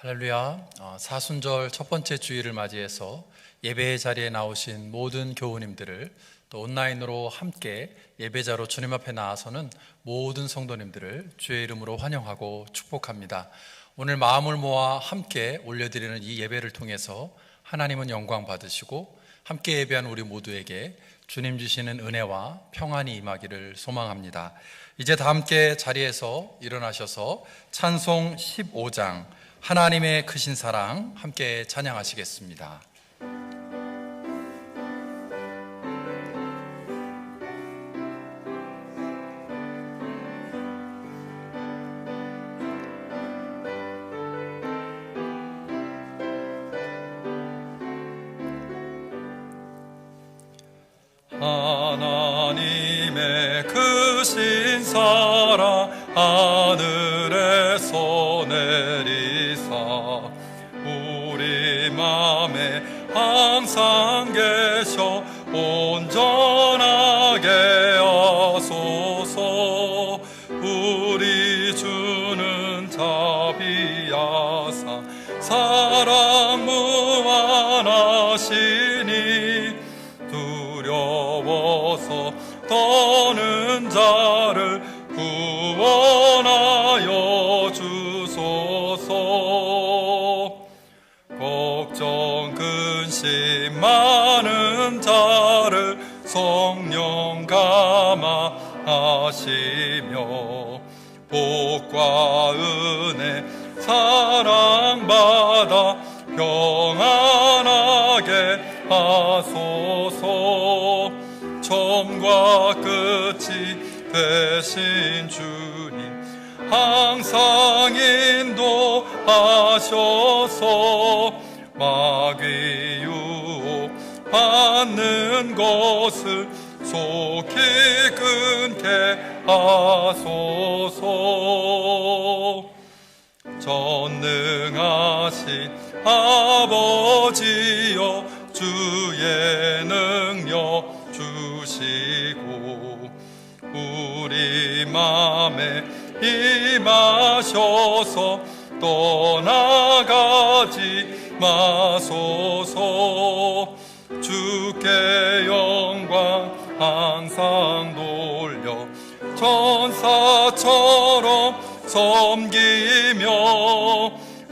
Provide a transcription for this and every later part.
할렐루야. 사순절 첫 번째 주일을 맞이해서 예배의 자리에 나오신 모든 교우님들을, 또 온라인으로 함께 예배자로 주님 앞에 나아서는 모든 성도님들을 주의 이름으로 환영하고 축복합니다. 오늘 마음을 모아 함께 올려드리는 이 예배를 통해서 하나님은 영광 받으시고 함께 예배한 우리 모두에게 주님 주시는 은혜와 평안이 임하기를 소망합니다. 이제 다 함께 자리에서 일어나셔서 찬송 15장 하나님의 크신 사랑 함께 찬양하시겠습니다. 하나님의 크신 사랑 하늘에서 내리사 우리 맘에 항상 계셔 온전하게 하소서. 우리 주는 자비하사 사랑 무한하시니 두려워서 떠는 자를 구원하여 주소서. 걱정 근심 많은 자를 성령 감화하시며 복과 은혜 사랑받아 평안하게 하소서. 처음과 끝이 되신 주님 항상 인도하셔서 마귀 유혹 받는 것을 속히 끊게 하소서. 전능하신 아버지여 주의 능력 주시고 우리 맘에 임하셔서 떠나가지 마소서. 주께 영광 항상 돌려 천사처럼 섬기며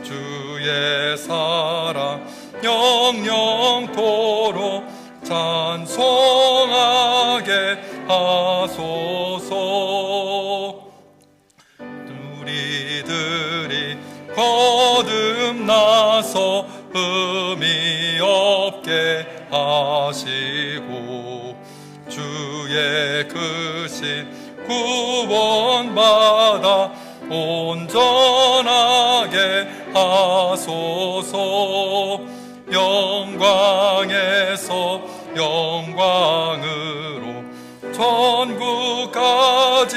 주의 사랑 영영토록 찬송하게 하소서. 우리들이 거듭나서 의미 없게 하시고 주의 크신 구원받아 온전하게 하소서. 영광에서 영광으로 천국까지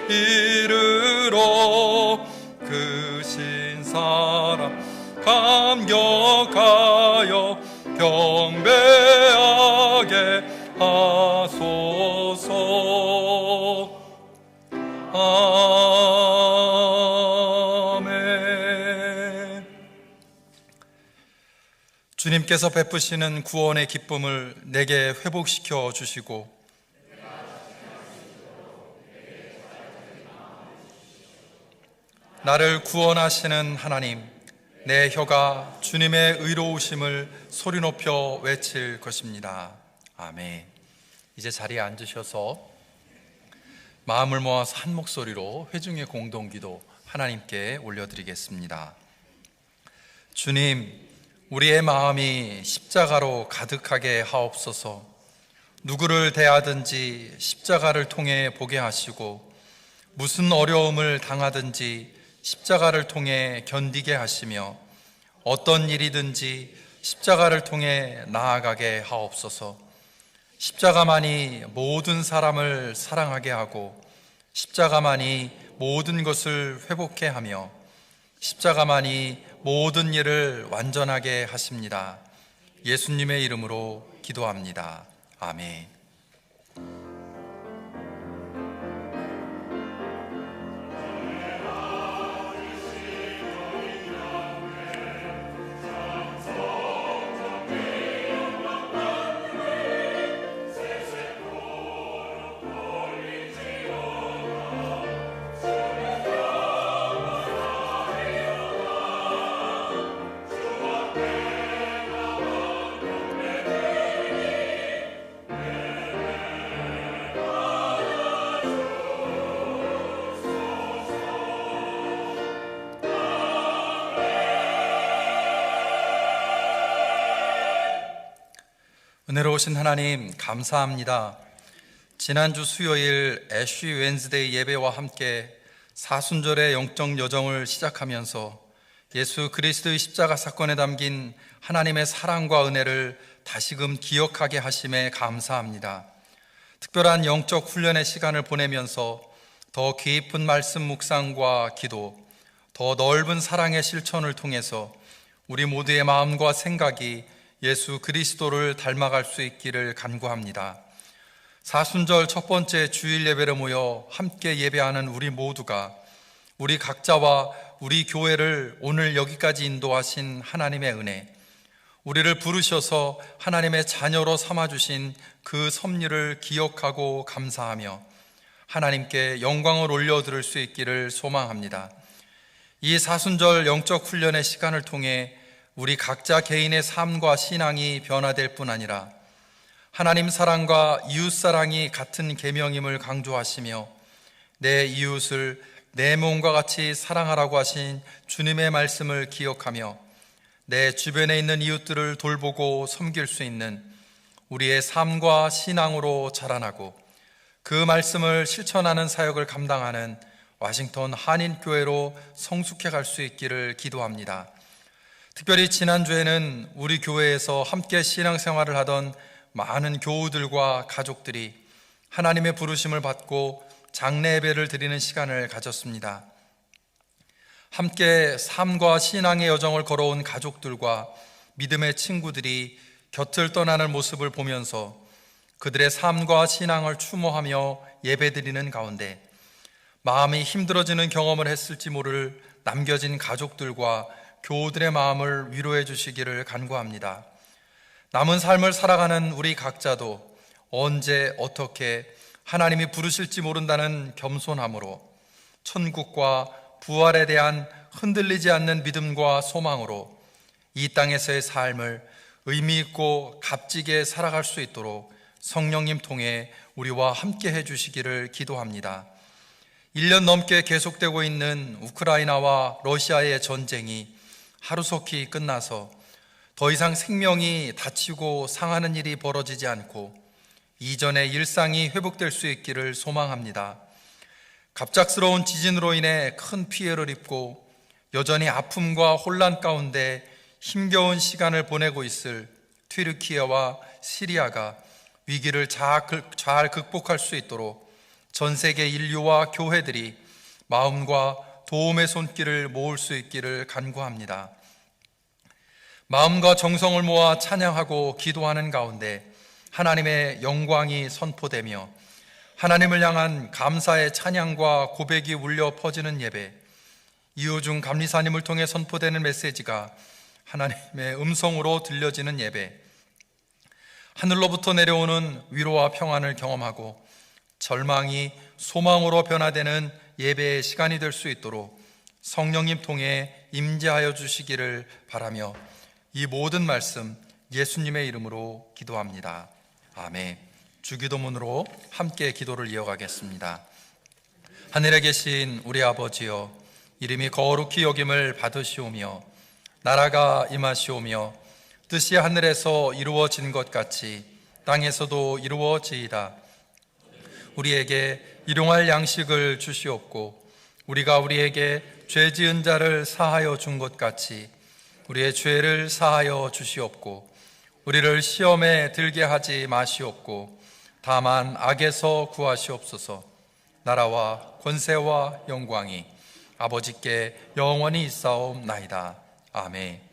이르러 크신 사랑 감격하여 경배하게 하소서. 아멘. 주님께서 베푸시는 구원의 기쁨을 내게 회복시켜 주시고 나를 구원하시는 하나님, 내 혀가 주님의 의로우심을 소리 높여 외칠 것입니다. 아멘. 이제 자리에 앉으셔서 마음을 모아서 한 목소리로 회중의 공동기도 하나님께 올려드리겠습니다. 주님, 우리의 마음이 십자가로 가득하게 하옵소서. 누구를 대하든지 십자가를 통해 보게 하시고 무슨 어려움을 당하든지 십자가를 통해 견디게 하시며 어떤 일이든지 십자가를 통해 나아가게 하옵소서. 십자가만이 모든 사람을 사랑하게 하고 십자가만이 모든 것을 회복해 하며 십자가만이 모든 일을 완전하게 하십니다. 예수님의 이름으로 기도합니다. 아멘. 은혜로우신 하나님 감사합니다. 지난주 수요일 애쉬 웬즈데이 예배와 함께 사순절의 영적 여정을 시작하면서 예수 그리스도의 십자가 사건에 담긴 하나님의 사랑과 은혜를 다시금 기억하게 하심에 감사합니다. 특별한 영적 훈련의 시간을 보내면서 더 깊은 말씀 묵상과 기도, 더 넓은 사랑의 실천을 통해서 우리 모두의 마음과 생각이 예수 그리스도를 닮아갈 수 있기를 간구합니다. 사순절 첫 번째 주일 예배를 모여 함께 예배하는 우리 모두가 우리 각자와 우리 교회를 오늘 여기까지 인도하신 하나님의 은혜, 우리를 부르셔서 하나님의 자녀로 삼아주신 그 섭리를 기억하고 감사하며 하나님께 영광을 올려드릴 수 있기를 소망합니다. 이 사순절 영적 훈련의 시간을 통해 우리 각자 개인의 삶과 신앙이 변화될 뿐 아니라 하나님 사랑과 이웃 사랑이 같은 계명임을 강조하시며 내 이웃을 내 몸과 같이 사랑하라고 하신 주님의 말씀을 기억하며 내 주변에 있는 이웃들을 돌보고 섬길 수 있는 우리의 삶과 신앙으로 자라나고 그 말씀을 실천하는 사역을 감당하는 워싱턴 한인교회로 성숙해 갈 수 있기를 기도합니다. 특별히 지난주에는 우리 교회에서 함께 신앙생활을 하던 많은 교우들과 가족들이 하나님의 부르심을 받고 장례 예배를 드리는 시간을 가졌습니다. 함께 삶과 신앙의 여정을 걸어온 가족들과 믿음의 친구들이 곁을 떠나는 모습을 보면서 그들의 삶과 신앙을 추모하며 예배드리는 가운데 마음이 힘들어지는 경험을 했을지 모를 남겨진 가족들과 교우들의 마음을 위로해 주시기를 간구합니다. 남은 삶을 살아가는 우리 각자도 언제 어떻게 하나님이 부르실지 모른다는 겸손함으로 천국과 부활에 대한 흔들리지 않는 믿음과 소망으로 이 땅에서의 삶을 의미 있고 값지게 살아갈 수 있도록 성령님 통해 우리와 함께 해주시기를 기도합니다. 1년 넘게 계속되고 있는 우크라이나와 러시아의 전쟁이 하루속히 끝나서 더 이상 생명이 다치고 상하는 일이 벌어지지 않고 이전의 일상이 회복될 수 있기를 소망합니다. 갑작스러운 지진으로 인해 큰 피해를 입고 여전히 아픔과 혼란 가운데 힘겨운 시간을 보내고 있을 튀르키예와 시리아가 위기를 잘 극복할 수 있도록 전 세계 인류와 교회들이 마음과 도움의 손길을 모을 수 있기를 간구합니다. 마음과 정성을 모아 찬양하고 기도하는 가운데 하나님의 영광이 선포되며 하나님을 향한 감사의 찬양과 고백이 울려 퍼지는 예배, 이호중 감리사님을 통해 선포되는 메시지가 하나님의 음성으로 들려지는 예배, 하늘로부터 내려오는 위로와 평안을 경험하고 절망이 소망으로 변화되는 예배의 시간이 될 수 있도록 성령님 통해 임재하여 주시기를 바라며 이 모든 말씀 예수님의 이름으로 기도합니다. 아멘. 주기도문으로 함께 기도를 이어가겠습니다. 하늘에 계신 우리 아버지여, 이름이 거룩히 여김을 받으시오며 나라가 임하시오며 뜻이 하늘에서 이루어진 것 같이 땅에서도 이루어지이다. 우리에게 일용할 양식을 주시옵고 우리가 우리에게 죄 지은 자를 사하여 준 것 같이 우리의 죄를 사하여 주시옵고 우리를 시험에 들게 하지 마시옵고 다만 악에서 구하시옵소서. 나라와 권세와 영광이 아버지께 영원히 있사옵나이다. 아멘.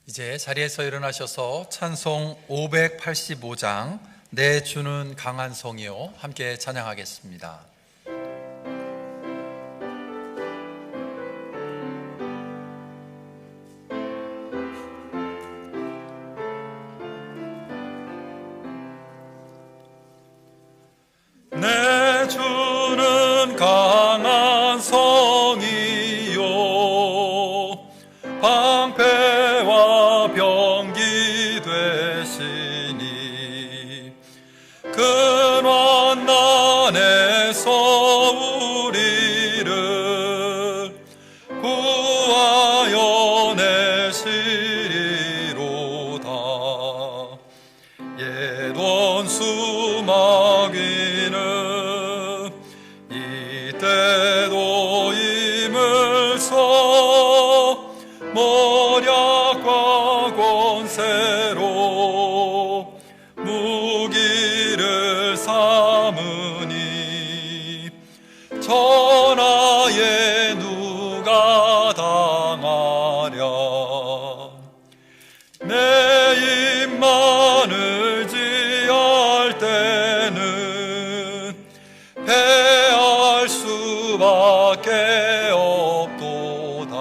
이제 자리에서 일어나셔서 찬송 585장 내 주는 강한 성이요. 함께 찬양하겠습니다. 내 주는 강한 성이요 방패와 병기 되시니 근환 난에서 우리를 구하여 내시리로다. 옛 원수 마귀는 이때도 임을서 모략과 권세로 무기를 삼으니 전하에 누가 당하랴. 내 입만을 지할 때는 패할 수밖에 없도다.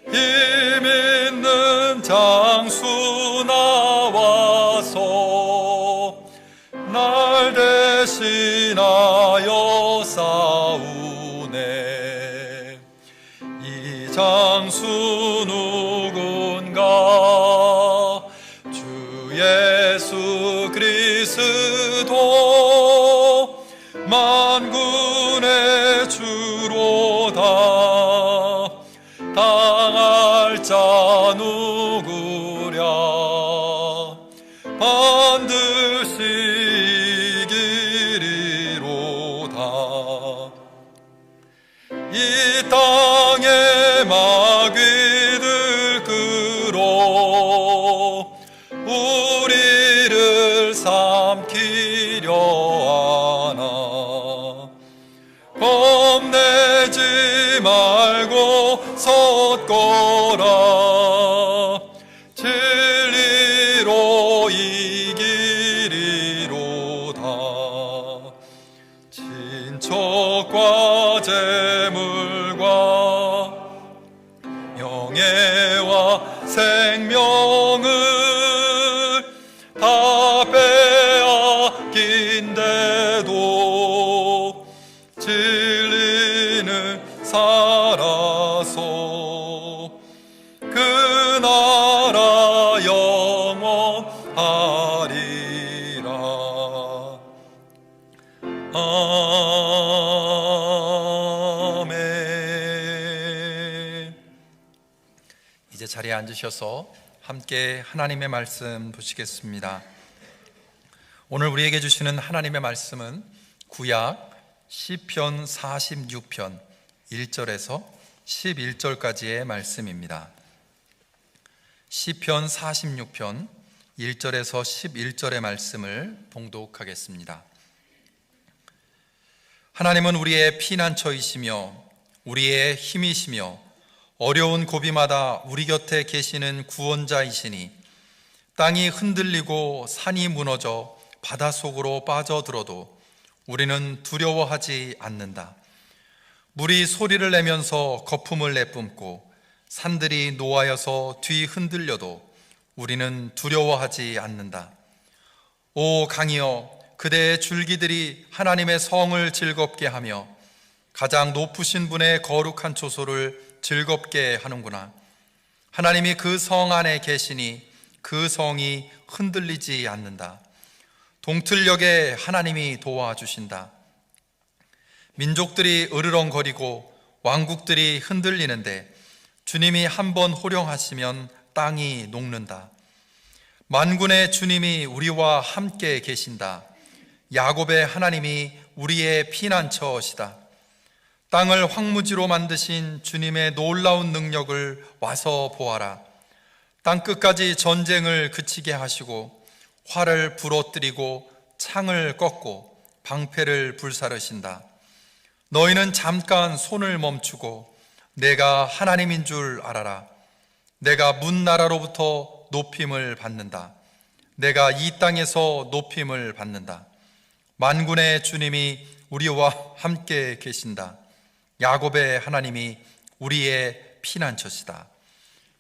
힘 있는 장수 나와서 날 대신하여 싸우네. 이 장수 누군가? 주 예수 그리스도 만군의 주로다. 당할 자 누구랴? 반드시 이기리로다. 이 땅의 마귀들 끌어 우리를 삼키려 하나. 겁내지 말고 섰거라. 진리로 이기리로다. 친척과 재물과 명예와 생명을 다 빼앗긴데도 진리는 살아서 그 나라 영원하리라. 아멘. 이제 자리에 앉으셔서 함께 하나님의 말씀 보시겠습니다. 오늘 우리에게 주시는 하나님의 말씀은 구약 시편 46편 1절에서 11절까지의 말씀입니다. 시편 46편 1절에서 11절의 말씀을 봉독하겠습니다. 하나님은 우리의 피난처이시며 우리의 힘이시며 어려운 고비마다 우리 곁에 계시는 구원자이시니 땅이 흔들리고 산이 무너져 바닷속으로 빠져들어도 우리는 두려워하지 않는다. 물이 소리를 내면서 거품을 내뿜고 산들이 노하여서 뒤 흔들려도 우리는 두려워하지 않는다. 오 강이여, 그대의 줄기들이 하나님의 성을 즐겁게 하며 가장 높으신 분의 거룩한 초소를 즐겁게 하는구나. 하나님이 그 성 안에 계시니 그 성이 흔들리지 않는다. 동틀녘에 하나님이 도와주신다. 민족들이 으르렁거리고 왕국들이 흔들리는데 주님이 한번 호령하시면 땅이 녹는다. 만군의 주님이 우리와 함께 계신다. 야곱의 하나님이 우리의 피난처시다. 땅을 황무지로 만드신 주님의 놀라운 능력을 와서 보아라. 땅끝까지 전쟁을 그치게 하시고 활을 부러뜨리고 창을 꺾고 방패를 불사르신다. 너희는 잠깐 손을 멈추고 내가 하나님인 줄 알아라. 내가 문 나라로부터 높임을 받는다. 내가 이 땅에서 높임을 받는다. 만군의 주님이 우리와 함께 계신다. 야곱의 하나님이 우리의 피난처시다.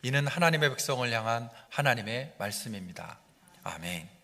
이는 하나님의 백성을 향한 하나님의 말씀입니다. 아멘.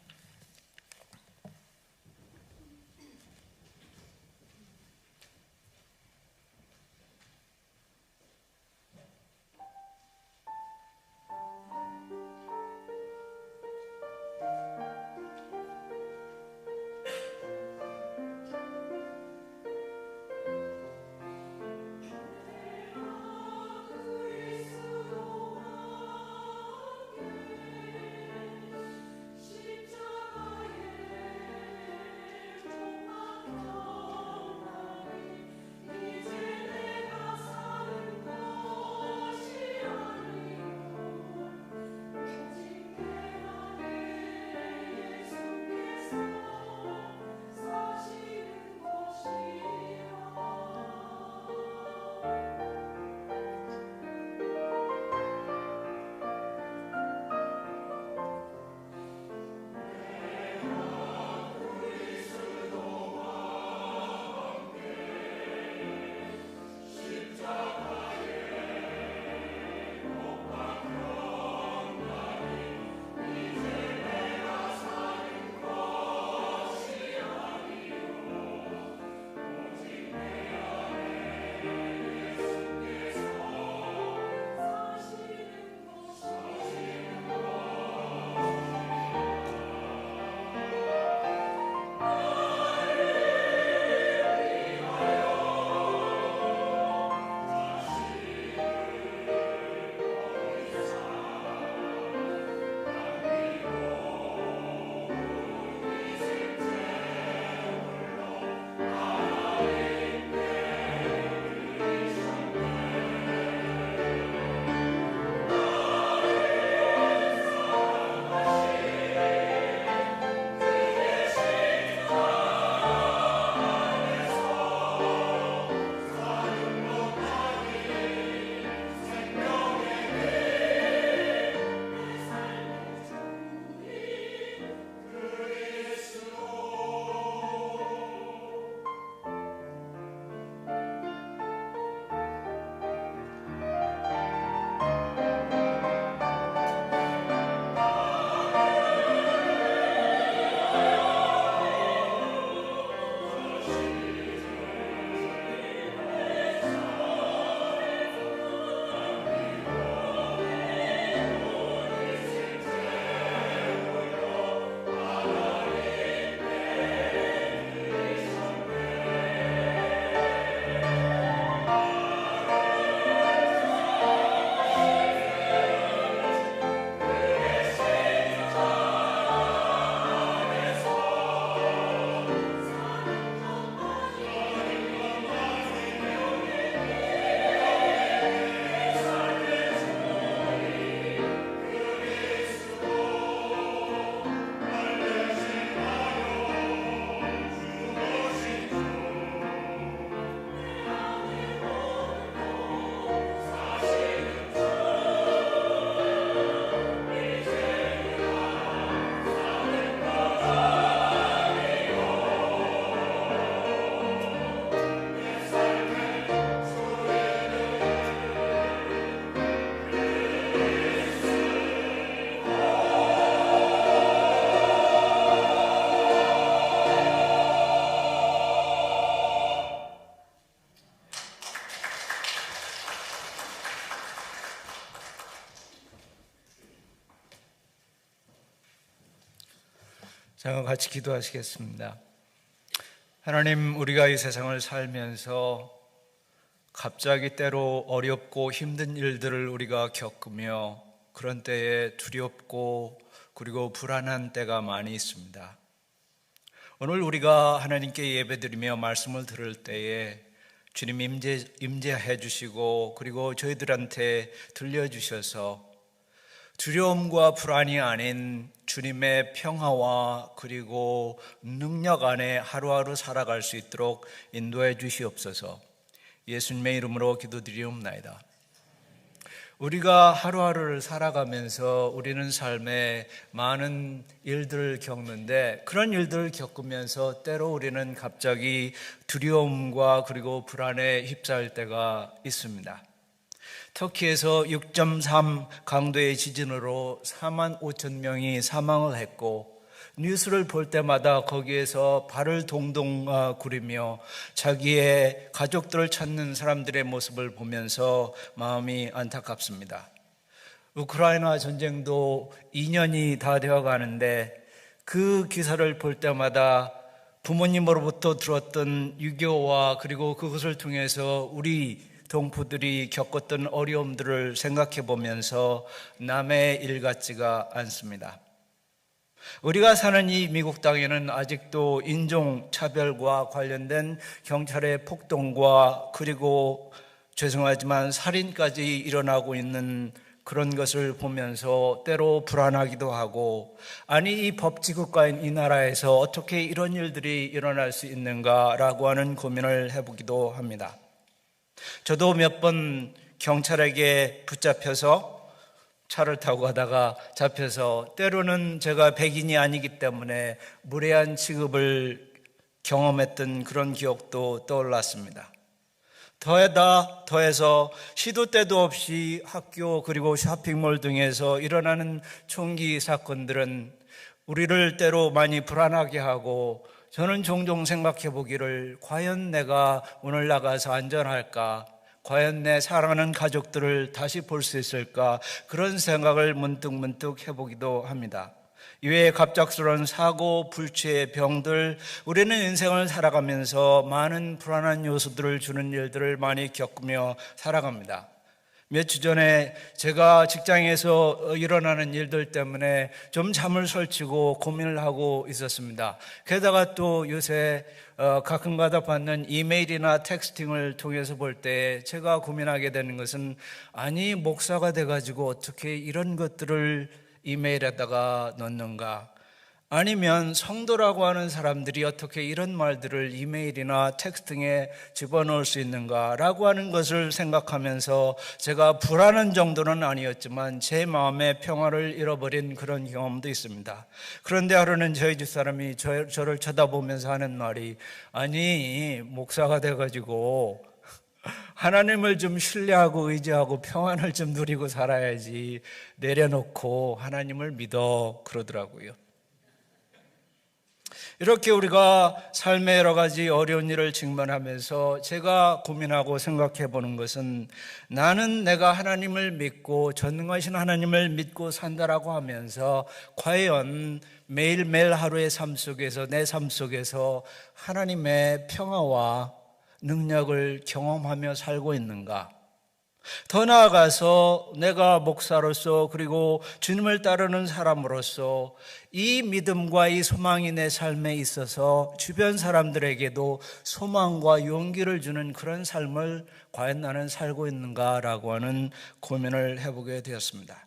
자, 같이 기도하시겠습니다. 하나님, 우리가 이 세상을 살면서 갑자기 때로 어렵고 힘든 일들을 우리가 겪으며 그런 때에 두렵고 그리고 불안한 때가 많이 있습니다. 오늘 우리가 하나님께 예배드리며 말씀을 들을 때에 주님 임재해 주시고 그리고 저희들한테 들려주셔서 두려움과 불안이 아닌 주님의 평화와 그리고 능력 안에 하루하루 살아갈 수 있도록 인도해 주시옵소서. 예수님의 이름으로 기도드리옵나이다. 우리가 하루하루를 살아가면서 우리는 삶에 많은 일들을 겪는데, 그런 일들을 겪으면서 때로 우리는 갑자기 두려움과 그리고 불안에 휩싸일 때가 있습니다. 터키에서 6.3 강도의 지진으로 4만 5천 명이 사망을 했고, 뉴스를 볼 때마다 거기에서 발을 동동 구리며 자기의 가족들을 찾는 사람들의 모습을 보면서 마음이 안타깝습니다. 우크라이나 전쟁도 2년이 다 되어 가는데, 그 기사를 볼 때마다 부모님으로부터 들었던 유교와 그리고 그것을 통해서 우리 동포들이 겪었던 어려움들을 생각해 보면서 남의 일 같지가 않습니다. 우리가 사는 이 미국 땅에는 아직도 인종차별과 관련된 경찰의 폭동과 그리고 죄송하지만 살인까지 일어나고 있는 그런 것을 보면서 때로 불안하기도 하고, 아니 이 법치국가인 이 나라에서 어떻게 이런 일들이 일어날 수 있는가라고 하는 고민을 해보기도 합니다. 저도 몇 번 경찰에게 붙잡혀서 차를 타고 가다가 잡혀서 때로는 제가 백인이 아니기 때문에 무례한 취급을 경험했던 그런 기억도 떠올랐습니다. 더해서 시도 때도 없이 학교 그리고 쇼핑몰 등에서 일어나는 총기 사건들은 우리를 때로 많이 불안하게 하고, 저는 종종 생각해 보기를, 과연 내가 오늘 나가서 안전할까? 과연 내 사랑하는 가족들을 다시 볼 수 있을까? 그런 생각을 문득 해보기도 합니다. 이외에 갑작스러운 사고, 불치의 병들, 우리는 인생을 살아가면서 많은 불안한 요소들을 주는 일들을 많이 겪으며 살아갑니다. 몇 주 전에 제가 직장에서 일어나는 일들 때문에 좀 잠을 설치고 고민을 하고 있었습니다. 게다가 또 요새 가끔가다 받는 이메일이나 텍스팅을 통해서 볼 때 제가 고민하게 되는 것은, 아니 목사가 돼가지고 어떻게 이런 것들을 이메일에다가 넣는가? 아니면 성도라고 하는 사람들이 어떻게 이런 말들을 이메일이나 텍스팅에 집어넣을 수 있는가라고 하는 것을 생각하면서 제가 불안한 정도는 아니었지만 제 마음의 평화를 잃어버린 그런 경험도 있습니다. 그런데 하루는 저희 집사람이 저를 쳐다보면서 하는 말이, 아니 목사가 돼가지고 하나님을 좀 신뢰하고 의지하고 평안을 좀 누리고 살아야지, 내려놓고 하나님을 믿어, 그러더라고요. 이렇게 우리가 삶의 여러 가지 어려운 일을 직면하면서 제가 고민하고 생각해 보는 것은, 나는 내가 하나님을 믿고 전능하신 하나님을 믿고 산다라고 하면서 과연 매일매일 하루의 삶 속에서, 내 삶 속에서 하나님의 평화와 능력을 경험하며 살고 있는가? 더 나아가서 내가 목사로서 그리고 주님을 따르는 사람으로서 이 믿음과 이 소망이 내 삶에 있어서 주변 사람들에게도 소망과 용기를 주는 그런 삶을 과연 나는 살고 있는가라고 하는 고민을 해보게 되었습니다.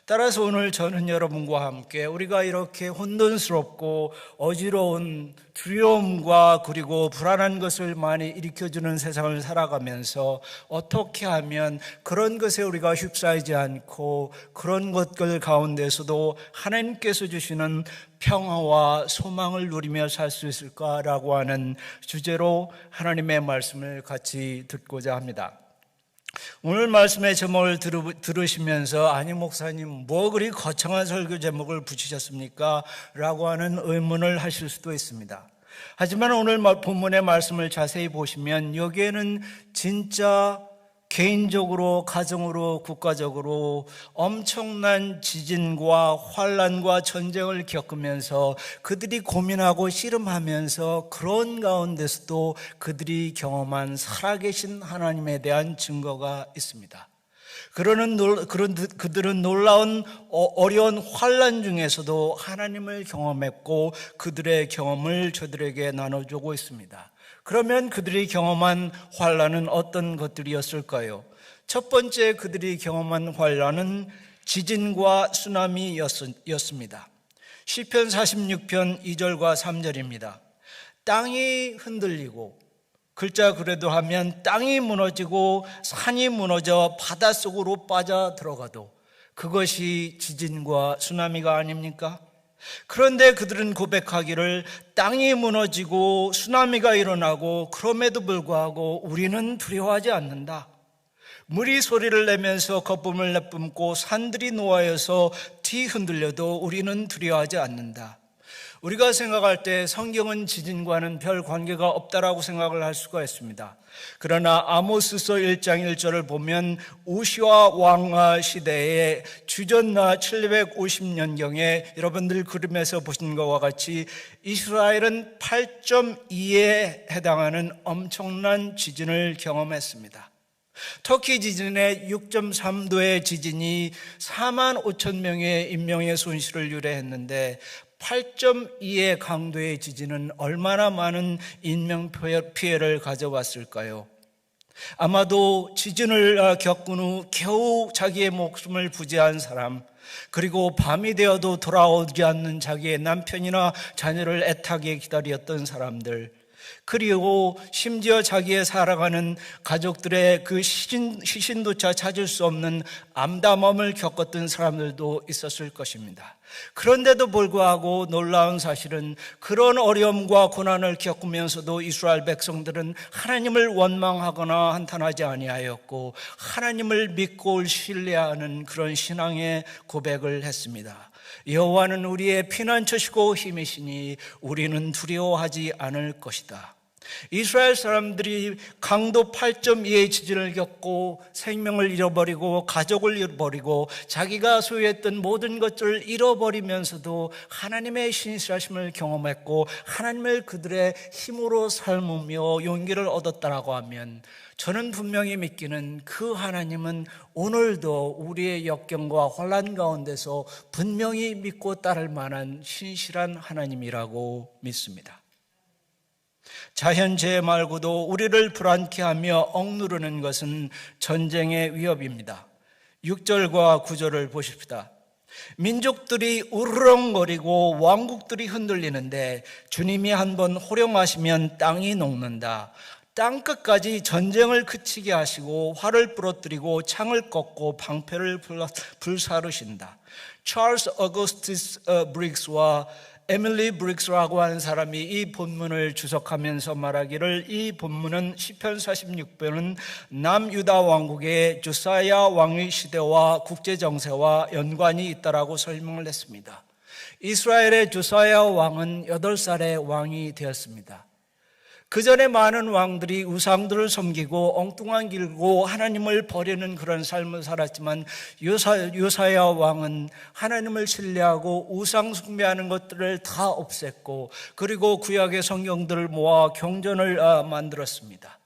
따라서 오늘 저는 여러분과 함께 우리가 이렇게 혼돈스럽고 어지러운 두려움과 그리고 불안한 것을 많이 일으켜주는 세상을 살아가면서 어떻게 하면 그런 것에 우리가 휩싸이지 않고 그런 것들 가운데서도 하나님께서 주시는 평화와 소망을 누리며 살 수 있을까라고 하는 주제로 하나님의 말씀을 같이 듣고자 합니다. 오늘 말씀의 제목을 들으시면서, 아니 목사님 뭐 그리 거창한 설교 제목을 붙이셨습니까? 라고 하는 의문을 하실 수도 있습니다. 하지만 오늘 본문의 말씀을 자세히 보시면 여기에는 진짜 개인적으로, 가정으로, 국가적으로 엄청난 지진과 환란과 전쟁을 겪으면서 그들이 고민하고 씨름하면서 그런 가운데서도 그들이 경험한 살아계신 하나님에 대한 증거가 있습니다. 그들은 놀라운 어려운 환란 중에서도 하나님을 경험했고 그들의 경험을 저들에게 나눠주고 있습니다. 그러면 그들이 경험한 환란은 어떤 것들이었을까요? 첫 번째 그들이 경험한 환란은 지진과 쓰나미였습니다. 시편 46편 2절과 3절입니다. 땅이 흔들리고 글자 그래도 하면 땅이 무너지고 산이 무너져 바닷속으로 빠져 들어가도 그것이 지진과 쓰나미가 아닙니까? 그런데 그들은 고백하기를 땅이 무너지고 쓰나미가 일어나고 그럼에도 불구하고 우리는 두려워하지 않는다. 물이 소리를 내면서 거품을 내뿜고 산들이 노하여서 뒤흔들려도 우리는 두려워하지 않는다. 우리가 생각할 때 성경은 지진과는 별 관계가 없다라고 생각을 할 수가 있습니다. 그러나 아모스서 1장 1절을 보면 우시아 왕 시대에 주전 750년경에 여러분들 그림에서 보신 것과 같이 이스라엘은 8.2에 해당하는 엄청난 지진을 경험했습니다. 터키 지진의 6.3도의 지진이 4만 5천 명의 인명의 손실을 유래했는데 8.2의 강도의 지진은 얼마나 많은 인명 피해를 가져왔을까요? 아마도 지진을 겪은 후 겨우 자기의 목숨을 부지한 사람, 그리고 밤이 되어도 돌아오지 않는 자기의 남편이나 자녀를 애타게 기다렸던 사람들, 그리고 심지어 자기의 살아가는 가족들의 그 시신조차 찾을 수 없는 암담함을 겪었던 사람들도 있었을 것입니다. 그런데도 불구하고 놀라운 사실은 그런 어려움과 고난을 겪으면서도 이스라엘 백성들은 하나님을 원망하거나 한탄하지 아니하였고 하나님을 믿고 신뢰하는 그런 신앙의 고백을 했습니다. 여호와는 우리의 피난처시고 힘이시니 우리는 두려워하지 않을 것이다. 이스라엘 사람들이 강도 8.2의 지진을 겪고 생명을 잃어버리고 가족을 잃어버리고 자기가 소유했던 모든 것들을 잃어버리면서도 하나님의 신실하심을 경험했고 하나님을 그들의 힘으로 삶으며 용기를 얻었다라고 하면 저는 분명히 믿기는 그 하나님은 오늘도 우리의 역경과 혼란 가운데서 분명히 믿고 따를 만한 신실한 하나님이라고 믿습니다. 자연재해 말고도 우리를 불안케 하며 억누르는 것은 전쟁의 위협입니다. 6절과 9절을 보십시다. 민족들이 우르렁거리고 왕국들이 흔들리는데 주님이 한번 호령하시면 땅이 녹는다. 땅끝까지 전쟁을 그치게 하시고 활을 부러뜨리고 창을 꺾고 방패를 불사르신다. 찰스 어거스티스 브릭스와 에밀리 브릭스라고 하는 사람이 이 본문을 주석하면서 말하기를 이 본문은 시편 46편은 남유다 왕국의 조사야 왕의 시대와 국제 정세와 연관이 있다라고 설명을 했습니다. 이스라엘의 조사야 왕은 8살에 왕이 되었습니다. 그 전에 많은 왕들이 우상들을 섬기고 엉뚱한 길고 하나님을 버리는 그런 삶을 살았지만 요사야 왕은 하나님을 신뢰하고 우상 숭배하는 것들을 다 없앴고 그리고 구약의 성경들을 모아 경전을 만들었습니다.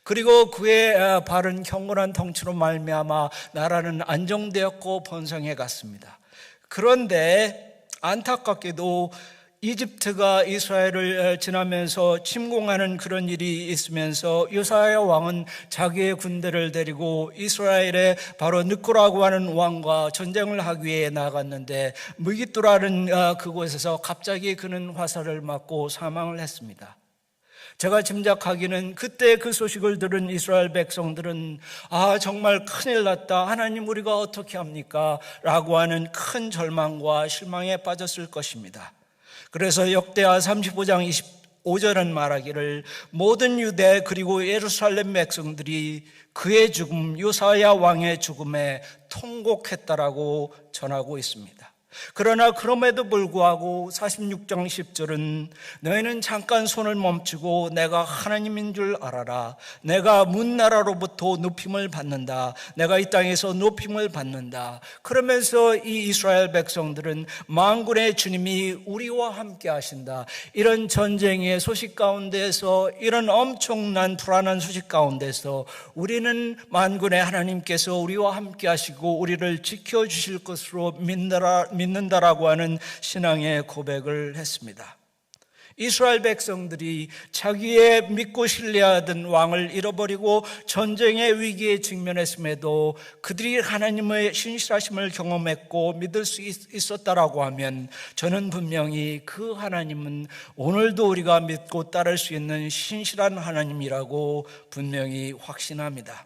그리고 그의 바른 경건한 통치로 말미암아 나라는 안정되었고 번성해 갔습니다. 그런데 안타깝게도 이집트가 이스라엘을 지나면서 침공하는 그런 일이 있으면서 요사야 왕은 자기의 군대를 데리고 이스라엘의 바로 느코라고 하는 왕과 전쟁을 하기 위해 나갔는데 무기뚜라는 그곳에서 갑자기 그는 화살을 맞고 사망을 했습니다. 제가 짐작하기는 그때 그 소식을 들은 이스라엘 백성들은 정말 큰일 났다, 하나님 우리가 어떻게 합니까? 라고 하는 큰 절망과 실망에 빠졌을 것입니다. 그래서 역대하 35장 25절은 말하기를 모든 유대 그리고 예루살렘 백성들이 그의 죽음, 요사야 왕의 죽음에 통곡했다라고 전하고 있습니다. 그러나 그럼에도 불구하고 46장 10절은 너희는 잠깐 손을 멈추고 내가 하나님인 줄 알아라. 내가 문나라로부터 높임을 받는다. 내가 이 땅에서 높임을 받는다. 그러면서 이 이스라엘 백성들은 만군의 주님이 우리와 함께 하신다. 이런 전쟁의 소식 가운데서 이런 엄청난 불안한 소식 가운데서 우리는 만군의 하나님께서 우리와 함께 하시고 우리를 지켜주실 것으로 믿는다라고 하는 신앙의 고백을 했습니다. 이스라엘 백성들이 자기의 믿고 신뢰하던 왕을 잃어버리고 전쟁의 위기에 직면했음에도 그들이 하나님의 신실하심을 경험했고 믿을 수 있었다라고 하면 저는 분명히 그 하나님은 오늘도 우리가 믿고 따를 수 있는 신실한 하나님이라고 분명히 확신합니다.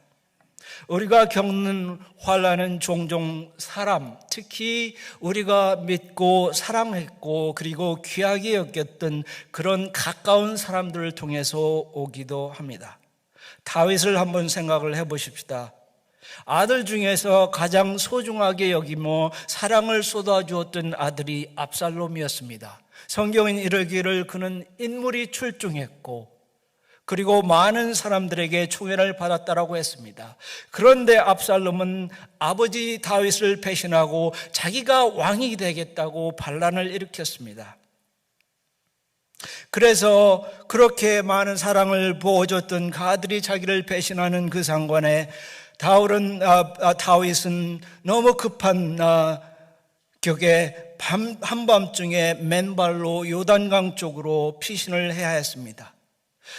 우리가 겪는 환난은 종종 사람, 특히 우리가 믿고 사랑했고 그리고 귀하게 여겼던 그런 가까운 사람들을 통해서 오기도 합니다. 다윗을 한번 생각을 해보십시다. 아들 중에서 가장 소중하게 여기며 사랑을 쏟아주었던 아들이 압살롬이었습니다. 성경은 이르기를 그는 인물이 출중했고 그리고 많은 사람들에게 총애를 받았다라고 했습니다. 그런데 압살롬은 아버지 다윗을 배신하고 자기가 왕이 되겠다고 반란을 일으켰습니다. 그래서 그렇게 많은 사랑을 보여줬던 그 아들이 자기를 배신하는 그 상관에 다윗은 너무 급한 격에 한밤중에 맨발로 요단강 쪽으로 피신을 해야 했습니다.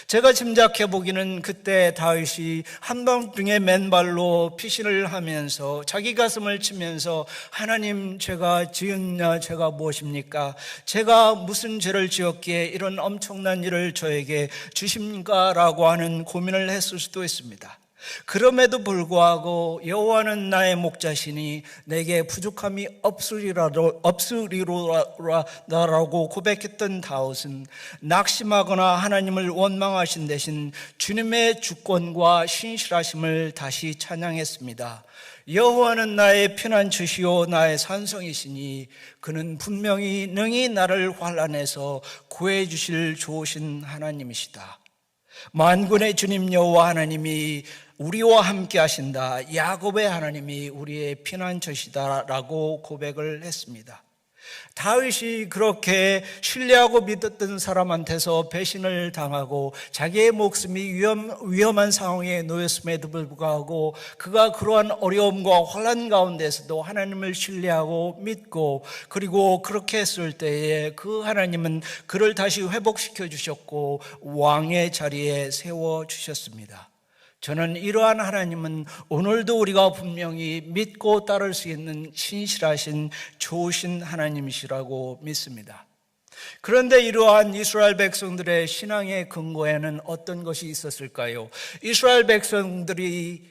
제가 짐작해 보기는 그때 다윗이 한밤중에 맨발로 피신을 하면서 자기 가슴을 치면서 하나님, 제가 지은 죄가 무엇입니까? 제가 무슨 죄를 지었기에 이런 엄청난 일을 저에게 주십니까? 라고 하는 고민을 했을 수도 있습니다. 그럼에도 불구하고 여호와는 나의 목자시니 내게 부족함이 없으리로라고 고백했던 다윗은 낙심하거나 하나님을 원망하신 대신 주님의 주권과 신실하심을 다시 찬양했습니다. 여호와는 나의 피난처시요 나의 산성이시니 그는 분명히 능히 나를 환난에서 구해 주실 좋으신 하나님이시다. 만군의 주님 여호와 하나님이 우리와 함께 하신다. 야곱의 하나님이 우리의 피난처시다라고 고백을 했습니다. 다윗이 그렇게 신뢰하고 믿었던 사람한테서 배신을 당하고 자기의 목숨이 위험한 상황에 놓였음에도 불구하고 그가 그러한 어려움과 환난 가운데서도 하나님을 신뢰하고 믿고 그리고 그렇게 했을 때에 그 하나님은 그를 다시 회복시켜 주셨고 왕의 자리에 세워주셨습니다. 저는 이러한 하나님은 오늘도 우리가 분명히 믿고 따를 수 있는 신실하신 좋으신 하나님이시라고 믿습니다. 그런데 이러한 이스라엘 백성들의 신앙의 근거에는 어떤 것이 있었을까요? 이스라엘 백성들이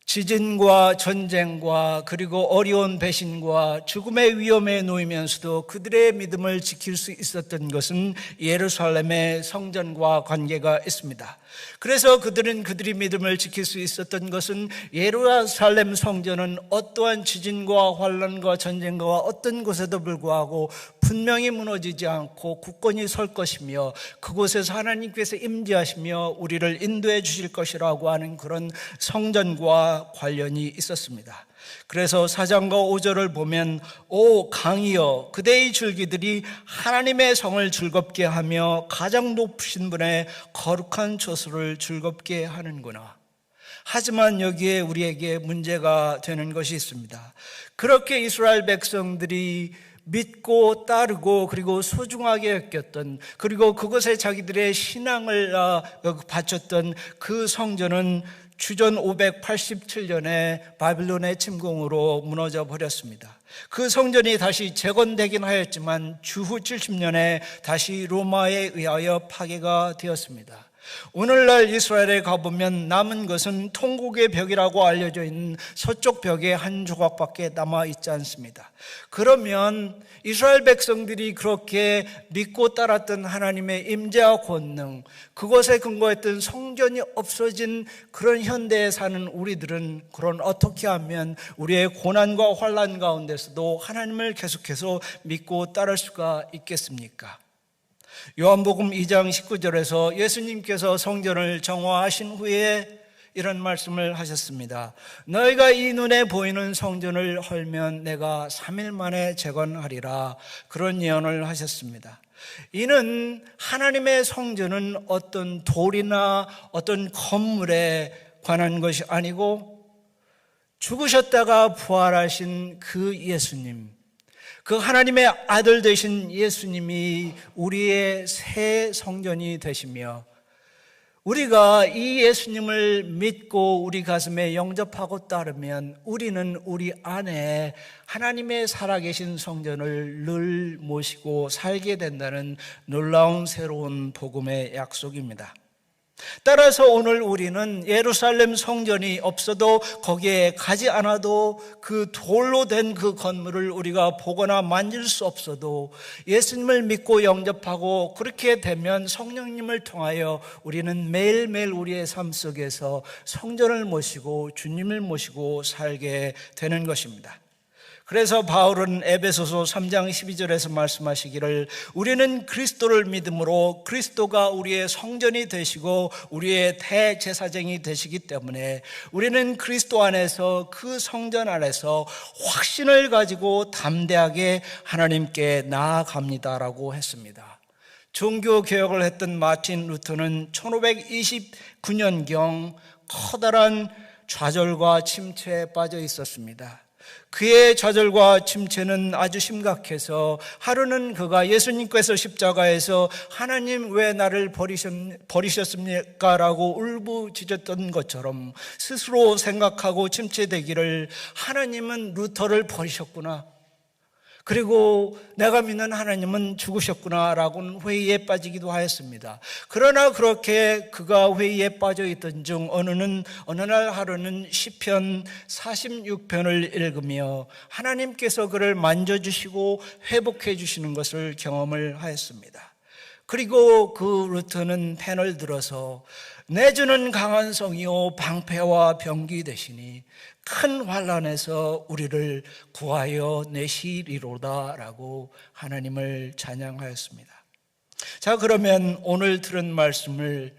지진과 전쟁과 그리고 어려운 배신과 죽음의 위험에 놓이면서도 그들의 믿음을 지킬 수 있었던 것은 예루살렘의 성전과 관계가 있습니다. 그래서 그들이 믿음을 지킬 수 있었던 것은 예루살렘 성전은 어떠한 지진과 환난과 전쟁과 어떤 곳에도 불구하고 분명히 무너지지 않고 굳건히 설 것이며 그곳에서 하나님께서 임재하시며 우리를 인도해 주실 것이라고 하는 그런 성전과 관련이 있었습니다. 그래서 4장과 5절을 보면 오 강이여 그대의 줄기들이 하나님의 성을 즐겁게 하며 가장 높으신 분의 거룩한 처소를 즐겁게 하는구나. 하지만 여기에 우리에게 문제가 되는 것이 있습니다. 그렇게 이스라엘 백성들이 믿고 따르고 그리고 소중하게 여겼던 그리고 그것에 자기들의 신앙을 바쳤던 그 성전은 주전 587년에 바빌론의 침공으로 무너져 버렸습니다. 그 성전이 다시 재건되긴 하였지만 주후 70년에 다시 로마에 의하여 파괴가 되었습니다. 오늘날 이스라엘에 가보면 남은 것은 통곡의 벽이라고 알려져 있는 서쪽 벽의 한 조각밖에 남아있지 않습니다. 그러면 이스라엘 백성들이 그렇게 믿고 따랐던 하나님의 임재와 권능, 그것에 근거했던 성전이 없어진 그런 현대에 사는 우리들은 그런 어떻게 하면 우리의 고난과 환난 가운데서도 하나님을 계속해서 믿고 따를 수가 있겠습니까? 요한복음 2장 19절에서 예수님께서 성전을 정화하신 후에 이런 말씀을 하셨습니다. 너희가 이 눈에 보이는 성전을 헐면 내가 3일 만에 재건하리라. 그런 예언을 하셨습니다. 이는 하나님의 성전은 어떤 돌이나 어떤 건물에 관한 것이 아니고 죽으셨다가 부활하신 그 예수님, 그 하나님의 아들 되신 예수님이 우리의 새 성전이 되시며, 우리가 이 예수님을 믿고 우리 가슴에 영접하고 따르면 우리는 우리 안에 하나님의 살아계신 성전을 늘 모시고 살게 된다는 놀라운 새로운 복음의 약속입니다. 따라서 오늘 우리는 예루살렘 성전이 없어도, 거기에 가지 않아도, 그 돌로 된 그 건물을 우리가 보거나 만질 수 없어도 예수님을 믿고 영접하고 그렇게 되면 성령님을 통하여 우리는 매일매일 우리의 삶 속에서 성전을 모시고 주님을 모시고 살게 되는 것입니다. 그래서 바울은 에베소서 3장 12절에서 말씀하시기를, 우리는 그리스도를 믿음으로 그리스도가 우리의 성전이 되시고 우리의 대제사장이 되시기 때문에 우리는 그리스도 안에서, 그 성전 안에서 확신을 가지고 담대하게 하나님께 나아갑니다라고 했습니다. 종교개혁을 했던 마틴 루터는 1529년경 커다란 좌절과 침체에 빠져 있었습니다. 그의 좌절과 침체는 아주 심각해서 하루는 그가 예수님께서 십자가에서 하나님 왜 나를 버리셨습니까? 라고 울부짖었던 것처럼 스스로 생각하고 침체되기를, 하나님은 루터를 버리셨구나, 그리고 내가 믿는 하나님은 죽으셨구나 라고는 회의에 빠지기도 하였습니다. 그러나 그렇게 그가 회의에 빠져 있던 중 어느 날 하루는 시편 46편을 읽으며 하나님께서 그를 만져주시고 회복해 주시는 것을 경험을 하였습니다. 그리고 그 루터는 펜을 들어서, 내 주는 강한 성이요 방패와 병기 되시니 큰 환난에서 우리를 구하여 내시리로다 라고 하나님을 찬양하였습니다. 자, 그러면 오늘 들은 말씀을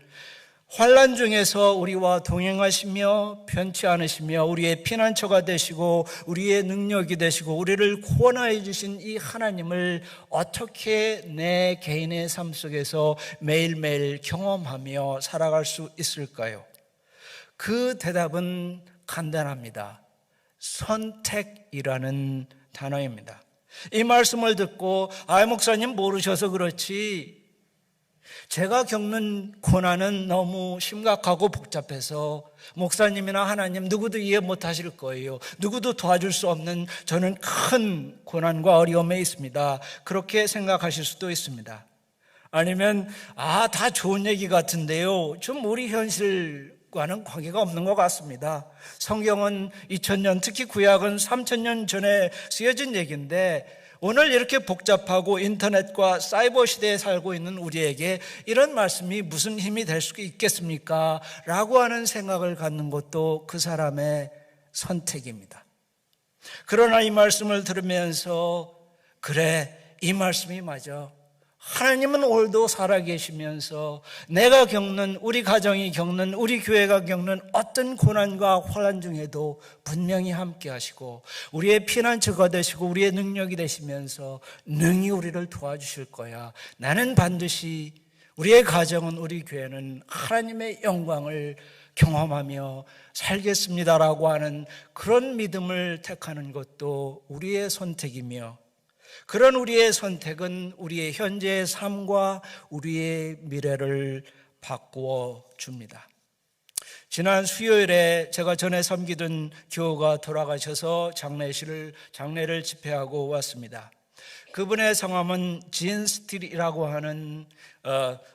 환난 중에서 우리와 동행하시며 변치 않으시며 우리의 피난처가 되시고 우리의 능력이 되시고 우리를 구원하여 주신 이 하나님을 어떻게 내 개인의 삶 속에서 매일매일 경험하며 살아갈 수 있을까요? 그 대답은 간단합니다. 선택이라는 단어입니다. 이 말씀을 듣고, 목사님 모르셔서 그렇지, 제가 겪는 고난은 너무 심각하고 복잡해서 목사님이나 하나님 누구도 이해 못하실 거예요, 누구도 도와줄 수 없는 저는 큰 고난과 어려움에 있습니다, 그렇게 생각하실 수도 있습니다. 아니면 다 좋은 얘기 같은데요, 좀 우리 현실과는 관계가 없는 것 같습니다. 성경은 2000년, 특히 구약은 3000년 전에 쓰여진 얘기인데 오늘 이렇게 복잡하고 인터넷과 사이버 시대에 살고 있는 우리에게 이런 말씀이 무슨 힘이 될 수 있겠습니까? 라고 하는 생각을 갖는 것도 그 사람의 선택입니다. 그러나 이 말씀을 들으면서, 그래, 이 말씀이 맞아, 하나님은 오늘도 살아계시면서 내가 겪는, 우리 가정이 겪는, 우리 교회가 겪는 어떤 고난과 환난 중에도 분명히 함께 하시고 우리의 피난처가 되시고 우리의 능력이 되시면서 능히 우리를 도와주실 거야. 나는 반드시, 우리의 가정은, 우리 교회는 하나님의 영광을 경험하며 살겠습니다라고 하는 그런 믿음을 택하는 것도 우리의 선택이며, 그런 우리의 선택은 우리의 현재의 삶과 우리의 미래를 바꾸어 줍니다. 지난 수요일에 제가 전에 섬기던 교우가 돌아가셔서 장례를 집회하고 왔습니다. 그분의 성함은 진 스틸이라고 하는,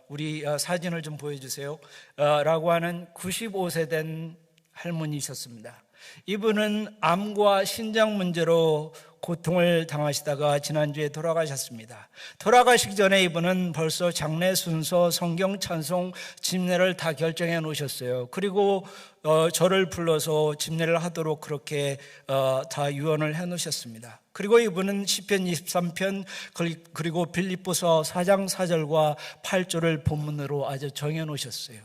우리 사진을 좀 보여주세요, 라고 하는 95세 된 할머니셨습니다. 이분은 암과 신장 문제로 고통을 당하시다가 지난주에 돌아가셨습니다. 돌아가시기 전에 이분은 벌써 장례 순서, 성경 찬송, 집례를 다 결정해 놓으셨어요. 그리고 저를 불러서 집례를 하도록 그렇게 다 유언을 해 놓으셨습니다. 그리고 이분은 시편 23편 그리고 빌립보서 4장 4절과 8절을 본문으로 아주 정해 놓으셨어요.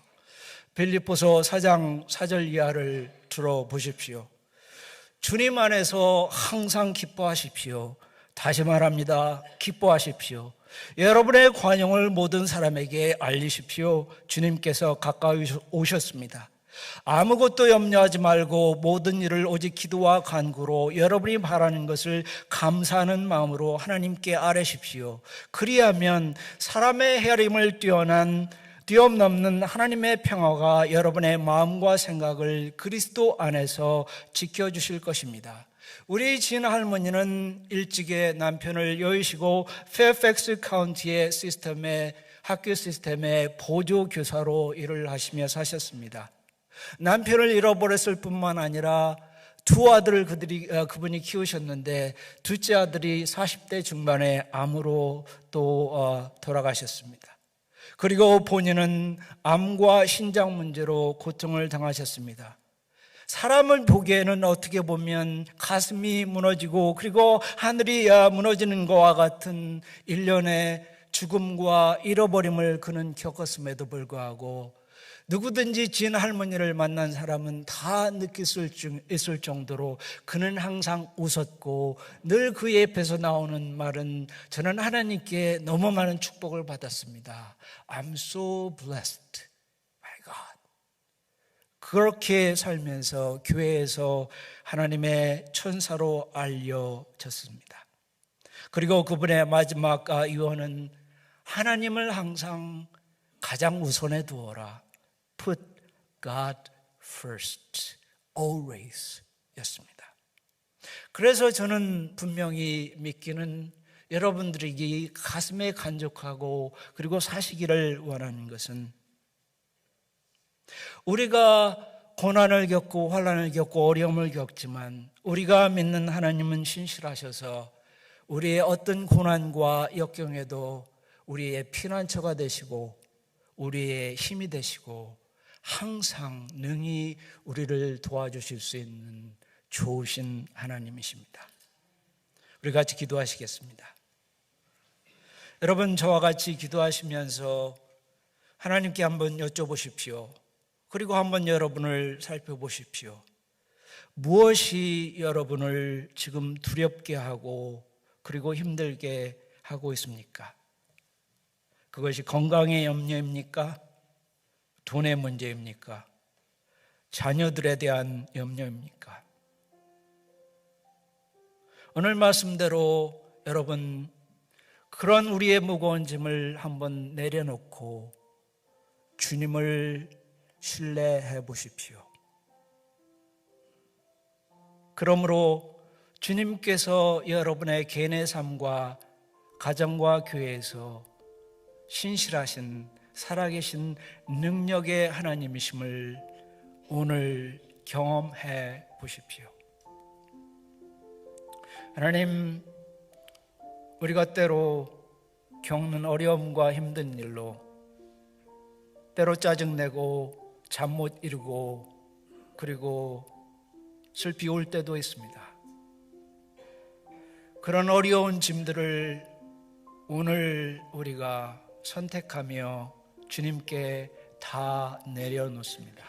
빌립보서 4장 4절 이하를 들어보십시오. 주님 안에서 항상 기뻐하십시오. 다시 말합니다. 기뻐하십시오. 여러분의 관용을 모든 사람에게 알리십시오. 주님께서 가까이 오셨습니다. 아무것도 염려하지 말고 모든 일을 오직 기도와 간구로 여러분이 바라는 것을 감사하는 마음으로 하나님께 아뢰십시오. 그리하면 사람의 헤아림을 뛰어넘는 하나님의 평화가 여러분의 마음과 생각을 그리스도 안에서 지켜주실 것입니다. 우리 진 할머니는 일찍이 남편을 여의시고 페어팩스 카운티의 학교 시스템의 보조 교사로 일을 하시며 사셨습니다. 남편을 잃어버렸을 뿐만 아니라 두 아들을 그분이 키우셨는데 둘째 아들이 40대 중반에 암으로 또 돌아가셨습니다. 그리고 본인은 암과 신장 문제로 고통을 당하셨습니다. 사람을 보기에는 어떻게 보면 가슴이 무너지고 그리고 하늘이 무너지는 것과 같은 일련의 죽음과 잃어버림을 그는 겪었음에도 불구하고 누구든지 진 할머니를 만난 사람은 다 느낄 수 있을 정도로 그는 항상 웃었고 늘 그 옆에서 나오는 말은 저는 하나님께 너무 많은 축복을 받았습니다. I'm so blessed by God. 그렇게 살면서 교회에서 하나님의 천사로 알려졌습니다. 그리고 그분의 마지막 유언은 하나님을 항상 가장 우선에 두어라. Put God first, always 였습니다. 그래서 저는 분명히 믿기는 여러분들이 가슴에 간직하고 그리고 사시기를 원하는 것은 우리가 고난을 겪고 환난을 겪고 어려움을 겪지만 우리가 믿는 하나님은 신실하셔서 우리의 어떤 고난과 역경에도 우리의 피난처가 되시고 우리의 힘이 되시고 항상 능히 우리를 도와주실 수 있는 좋으신 하나님이십니다. 우리 같이 기도하시겠습니다. 여러분 저와 같이 기도하시면서 하나님께 한번 여쭤보십시오. 그리고 한번 여러분을 살펴보십시오. 무엇이 여러분을 지금 두렵게 하고 그리고 힘들게 하고 있습니까? 그것이 건강의 염려입니까? 돈의 문제입니까? 자녀들에 대한 염려입니까? 오늘 말씀대로 여러분 그런 우리의 무거운 짐을 한번 내려놓고 주님을 신뢰해 보십시오. 그러므로 주님께서 여러분의 개인의 삶과 가정과 교회에서 신실하신 살아계신 능력의 하나님이심을 오늘 경험해 보십시오. 하나님, 우리가 때로 겪는 어려움과 힘든 일로 때로 짜증내고 잠 못 이루고 그리고 슬피 울 때도 있습니다. 그런 어려운 짐들을 오늘 우리가 선택하며 주님께 다 내려놓습니다.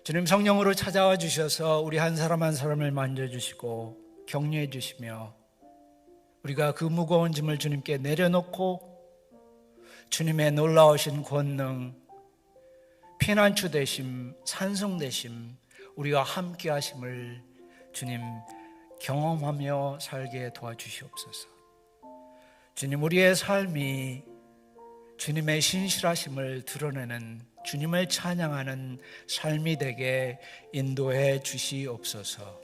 주님 성령으로 찾아와 주셔서 우리 한 사람 한 사람을 만져주시고 격려해 주시며 우리가 그 무거운 짐을 주님께 내려놓고 주님의 놀라우신 권능, 피난처 되심, 산성 되심, 우리와 함께 하심을 주님 경험하며 살게 도와주시옵소서. 주님, 우리의 삶이 주님의 신실하심을 드러내는 주님을 찬양하는 삶이 되게 인도해 주시옵소서.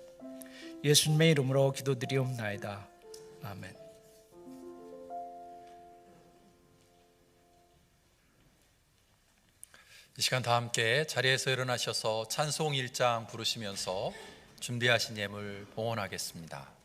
예수님의 이름으로 기도드리옵나이다. 아멘. 이 시간 다 함께 자리에서 일어나셔서 찬송 1장 부르시면서 준비하신 예물 봉헌하겠습니다.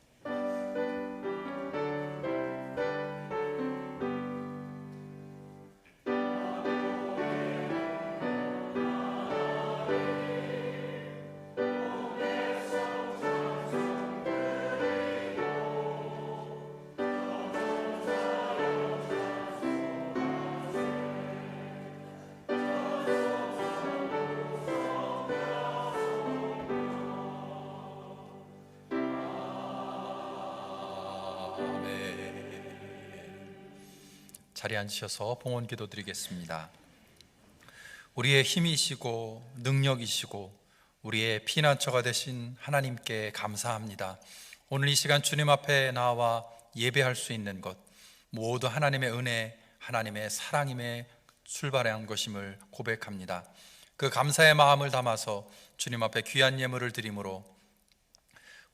자리에 앉으셔서 봉헌 기도 드리겠습니다. 우리의 힘이시고 능력이시고 우리의 피난처가 되신 하나님께 감사합니다. 오늘 이 시간 주님 앞에 나와 예배할 수 있는 것 모두 하나님의 은혜, 하나님의 사랑임에 출발한 것임을 고백합니다. 그 감사의 마음을 담아서 주님 앞에 귀한 예물을 드림으로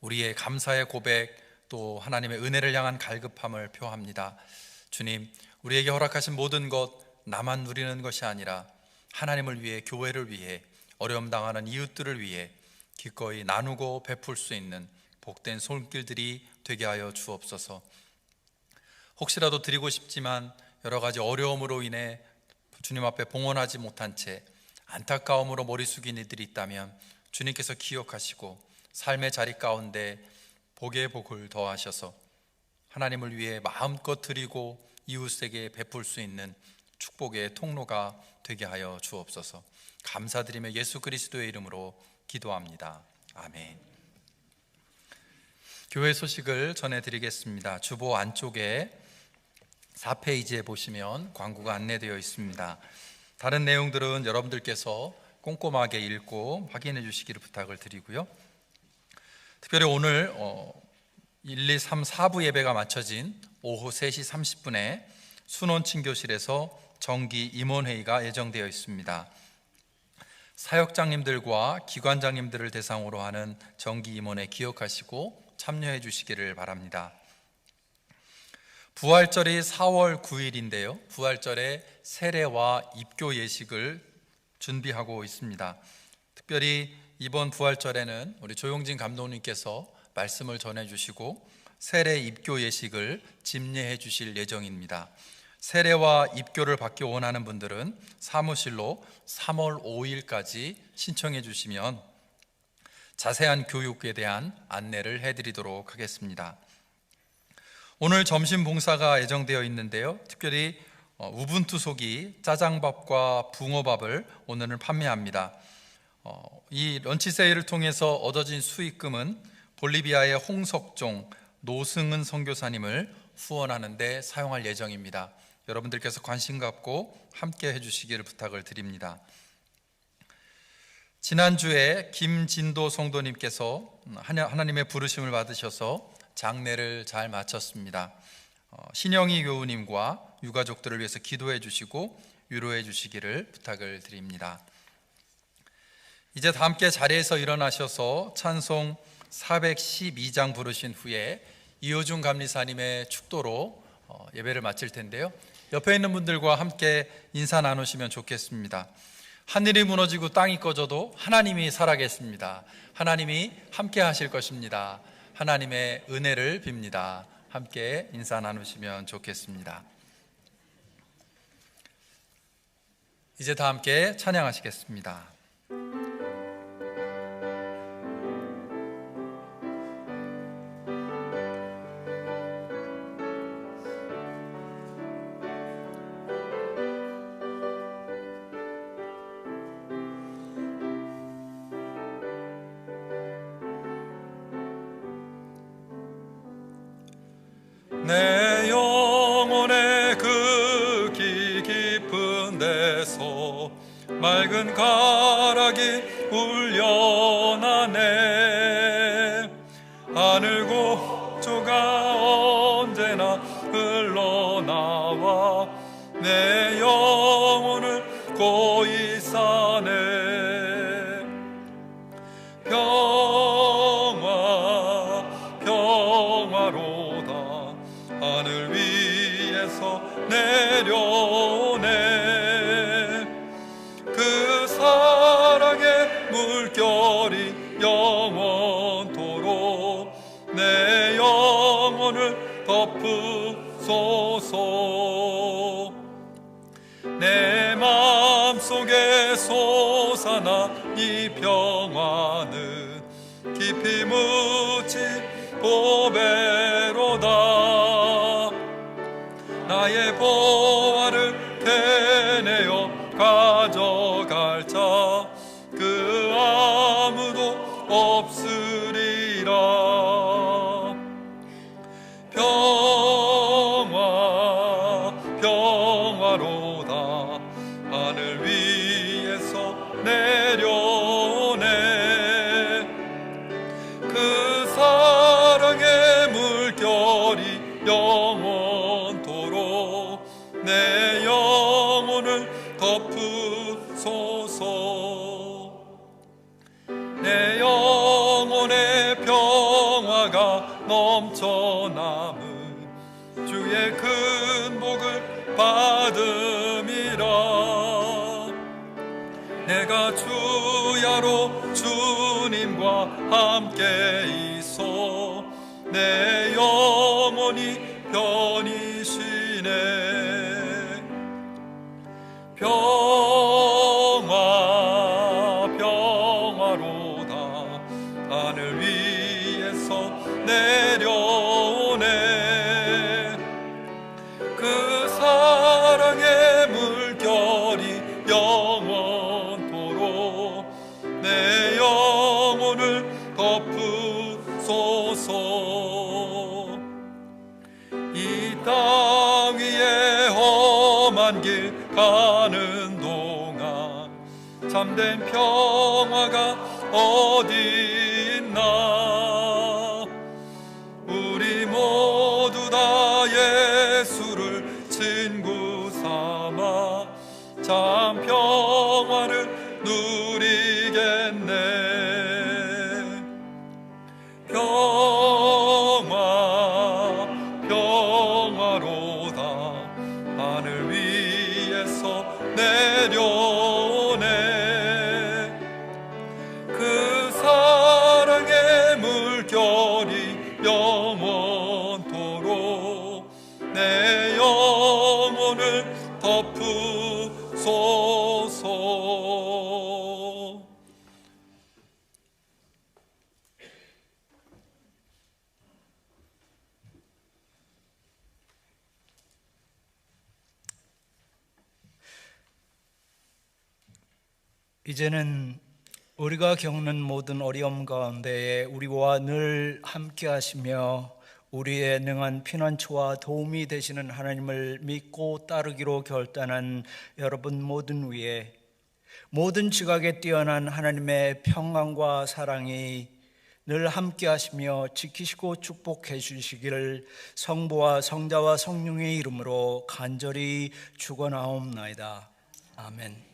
우리의 감사의 고백, 또 하나님의 은혜를 향한 갈급함을 표합니다. 주님, 우리에게 허락하신 모든 것 나만 누리는 것이 아니라 하나님을 위해, 교회를 위해, 어려움 당하는 이웃들을 위해 기꺼이 나누고 베풀 수 있는 복된 손길들이 되게 하여 주옵소서. 혹시라도 드리고 싶지만 여러 가지 어려움으로 인해 주님 앞에 봉헌하지 못한 채 안타까움으로 머리 숙인 이들이 있다면 주님께서 기억하시고 삶의 자리 가운데 복의 복을 더하셔서 하나님을 위해 마음껏 드리고 이웃에게 베풀 수 있는 축복의 통로가 되게 하여 주옵소서. 감사드리며 예수 그리스도의 이름으로 기도합니다. 아멘. 교회 소식을 전해드리겠습니다. 주보 안쪽에 4페이지에 보시면 광고가 안내되어 있습니다. 다른 내용들은 여러분들께서 꼼꼼하게 읽고 확인해 주시기를 부탁을 드리고요. 특별히 오늘 1, 2, 3, 4부 예배가 마쳐진 오후 3시 30분에 순원친교실에서 정기 임원회의가 예정되어 있습니다. 사역장님들과 기관장님들을 대상으로 하는 정기 임원회 기억하시고 참여해 주시기를 바랍니다. 부활절이 4월 9일인데요. 부활절에 세례와 입교 예식을 준비하고 있습니다. 특별히 이번 부활절에는 우리 조용진 감독님께서 말씀을 전해주시고 세례 입교 예식을 집례해 주실 예정입니다. 세례와 입교를 받기 원하는 분들은 사무실로 3월 5일까지 신청해 주시면 자세한 교육에 대한 안내를 해드리도록 하겠습니다. 오늘 점심 봉사가 예정되어 있는데요. 특별히 우분투 속이 짜장밥과 붕어밥을 오늘은 판매합니다. 이 런치 세일을 통해서 얻어진 수익금은 볼리비아의 홍석종, 노승은 선교사님을 후원하는 데 사용할 예정입니다. 여러분들께서 관심 갖고 함께 해주시기를 부탁을 드립니다. 지난주에 김진도 성도님께서 하나님의 부르심을 받으셔서 장례를 잘 마쳤습니다. 신영희 교우님과 유가족들을 위해서 기도해 주시고 위로해 주시기를 부탁을 드립니다. 이제 다 함께 자리에서 일어나셔서 찬송 412장 부르신 후에 이호준 감리사님의 축도로 예배를 마칠 텐데요. 옆에 있는 분들과 함께 인사 나누시면 좋겠습니다. 하늘이 무너지고 땅이 꺼져도 하나님이 살아계십니다. 하나님이 함께 하실 것입니다. 하나님의 은혜를 빕니다. 함께 인사 나누시면 좋겠습니다. 이제 다 함께 찬양하시겠습니다. 내 영혼의 그 깊은 데서 맑은 가락이 울려나네. 하늘 곡조가 언제나 흘러나와 내 영혼을 고이 싸네. 평화로다 하늘 위에서 내려오네. 그 사랑의 물결이 영원토록 내 영혼을 덮으소서. 내 마음속에 솟아나 이 평화는 깊이 묻힌 보배로다. 나의 보화를 되내어 가져갈 자 그 아무도 없으리라. 평화로다 하늘 위에서 영원토록 내 영혼을 덮으소서. 내 영혼의 평화가 넘쳐남은 주의 큰 복을 받음이라. 내가 주야로 주님과 함께 있어 내 영혼이 편이시네. 평화로다 하늘 위에서 내려오네. 그 사랑의 물결이 영원토록 내 영혼을 덮으소서. 이 땅 위에 험한 길 가는 동안 참된 평화가 어디 있나. 우리 모두 다 예수를 친구 삼아 참 평화를 누리겠네. 평화로다 하늘 위에서 내려오네. 그 사랑의 물결이 영원토록 내 영혼을 덮으소서. 이제는 우리가 겪는 모든 어려움 가운데에 우리와 늘 함께 하시며 우리의 능한 피난처와 도움이 되시는 하나님을 믿고 따르기로 결단한 여러분 모든 위에 모든 지각에 뛰어난 하나님의 평강과 사랑이 늘 함께 하시며 지키시고 축복해 주시기를 성부와 성자와 성령의 이름으로 간절히 축원하옵나이다. 아멘.